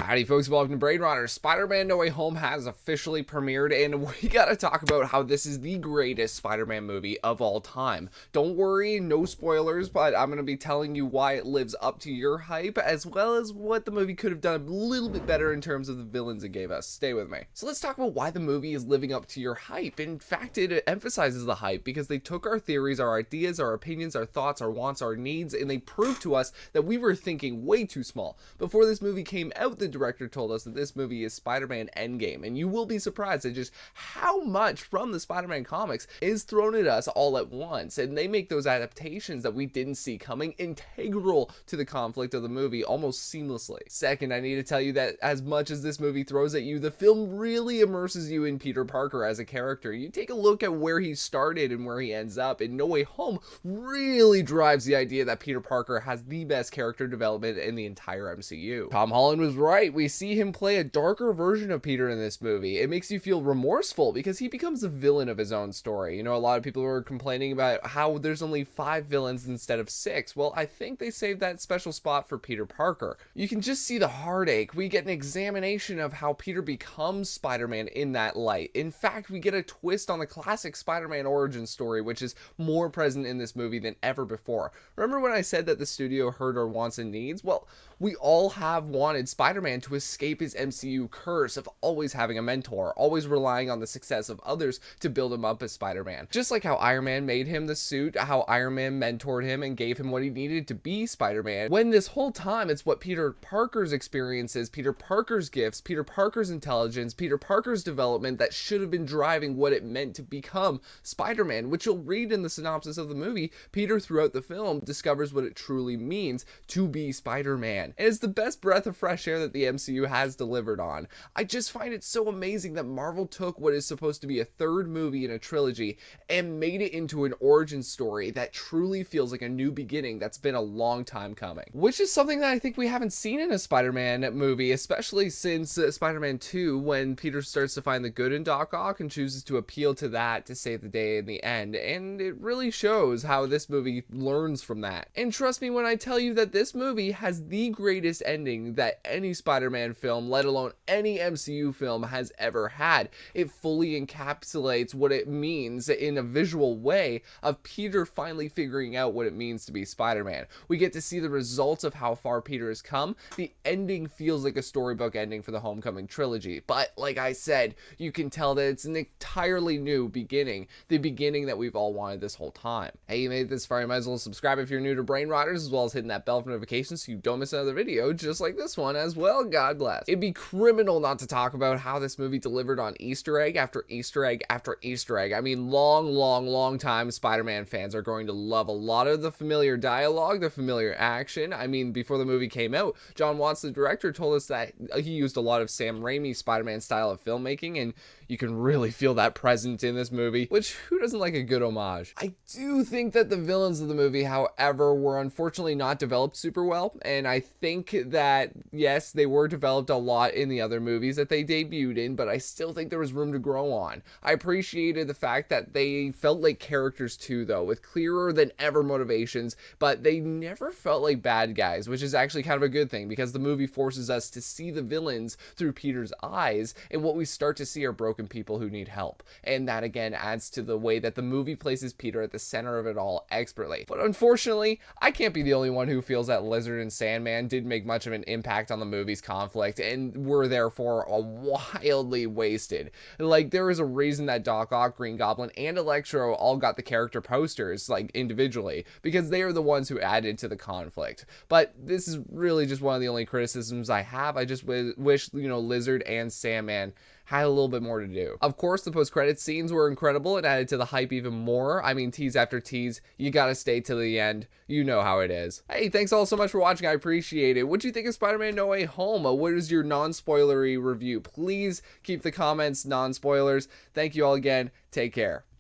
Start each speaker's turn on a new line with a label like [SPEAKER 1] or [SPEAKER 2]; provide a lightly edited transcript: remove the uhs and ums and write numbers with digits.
[SPEAKER 1] Howdy folks, welcome to Brain Rotters. Spider Man No Way Home has officially premiered, and we gotta talk about how this is the greatest Spider Man movie of all time. Don't worry, no spoilers, but I'm gonna be telling you why it lives up to your hype, as well as what the movie could have done a little bit better in terms of the villains it gave us. Stay with me. So let's talk about why the movie is living up to your hype. In fact, it emphasizes the hype because they took our theories, our ideas, our opinions, our thoughts, our wants, our needs, and they proved to us that we were thinking way too small. Before this movie came out, the director told us that this movie is Spider Man Endgame, and you will be surprised at just how much from the Spider Man comics is thrown at us all at once, and they make those adaptations that we didn't see coming integral to the conflict of the movie almost seamlessly. Second, I need to tell you that as much as this movie throws at you, the film really immerses you in Peter Parker as a character. You take a look at where he started and where he ends up, and No Way Home really drives the idea that Peter Parker has the best character development in the entire MCU. Tom Holland was right. We see him play a darker version of Peter in this movie. It makes you feel remorseful because he becomes the villain of his own story. You know, a lot of people were complaining about how there's only 5 villains instead of 6. Well, I think they saved that special spot for Peter Parker. You can just see the heartache. We get an examination of how Peter becomes Spider-Man in that light. In fact, we get a twist on the classic Spider-Man origin story, which is more present in this movie than ever before. Remember when I said that the studio heard our wants and needs? Well, we all have wanted Spider-Man to escape his MCU curse of always having a mentor, always relying on the success of others to build him up as Spider-Man. Just like how Iron Man made him the suit, how Iron Man mentored him and gave him what he needed to be Spider-Man, when this whole time it's what Peter Parker's experiences, Peter Parker's gifts, Peter Parker's intelligence, Peter Parker's development that should have been driving what it meant to become Spider-Man, which you'll read in the synopsis of the movie. Peter throughout the film discovers what it truly means to be Spider-Man. And it's the best breath of fresh air that the MCU has delivered on. I just find it so amazing that Marvel took what is supposed to be a third movie in a trilogy and made it into an origin story that truly feels like a new beginning that's been a long time coming. Which is something that I think we haven't seen in a Spider-Man movie, especially since Spider-Man 2, when Peter starts to find the good in Doc Ock and chooses to appeal to that to save the day in the end. And it really shows how this movie learns from that. And trust me when I tell you that this movie has the greatest ending that any Spider-Man film, let alone any MCU film, has ever had. It fully encapsulates what it means in a visual way of Peter finally figuring out what it means to be Spider-Man. We get to see the results of how far Peter has come. The ending feels like a storybook ending for the Homecoming trilogy, but like I said, you can tell that it's an entirely new beginning, the beginning that we've all wanted this whole time. Hey, you made it this far, you might as well subscribe if you're new to Brain Rotters, as well as hitting that bell for notifications so you don't miss another video just like this one as well. God bless. It'd be criminal not to talk about how this movie delivered on Easter egg after Easter egg after Easter egg. I mean, long time Spider-Man fans are going to love a lot of the familiar dialogue, the familiar action. I mean, before the movie came out, John Watts, the director, told us that he used a lot of Sam Raimi's Spider-Man style of filmmaking, and you can really feel that present in this movie, which who doesn't like a good homage? I do think that the villains of the movie, however, were unfortunately not developed super well, and I think that, yes, they were developed a lot in the other movies that they debuted in, but I still think there was room to grow on. I appreciated the fact that they felt like characters too, though, with clearer than ever motivations, but they never felt like bad guys, which is actually kind of a good thing, because the movie forces us to see the villains through Peter's eyes, and what we start to see are broken people who need help. And that again adds to the way that the movie places Peter at the center of it all expertly. But unfortunately, I can't be the only one who feels that Lizard and Sandman didn't make much of an impact on the movie's conflict and were therefore wildly wasted. Like, there is a reason that Doc Ock, Green Goblin, and Electro all got the character posters, like, individually, because they are the ones who added to the conflict. But this is really just one of the only criticisms I have. I just wish, you know, Lizard and Sandman had a little bit more to do. Of course, the post-credits scenes were incredible and added to the hype even more. I mean, tease after tease, you gotta stay till the end. You know how it is. Hey, thanks all so much for watching. I appreciate it. What do you think of Spider-Man No Way Home? What is your non-spoilery review? Please keep the comments non-spoilers. Thank you all again. Take care.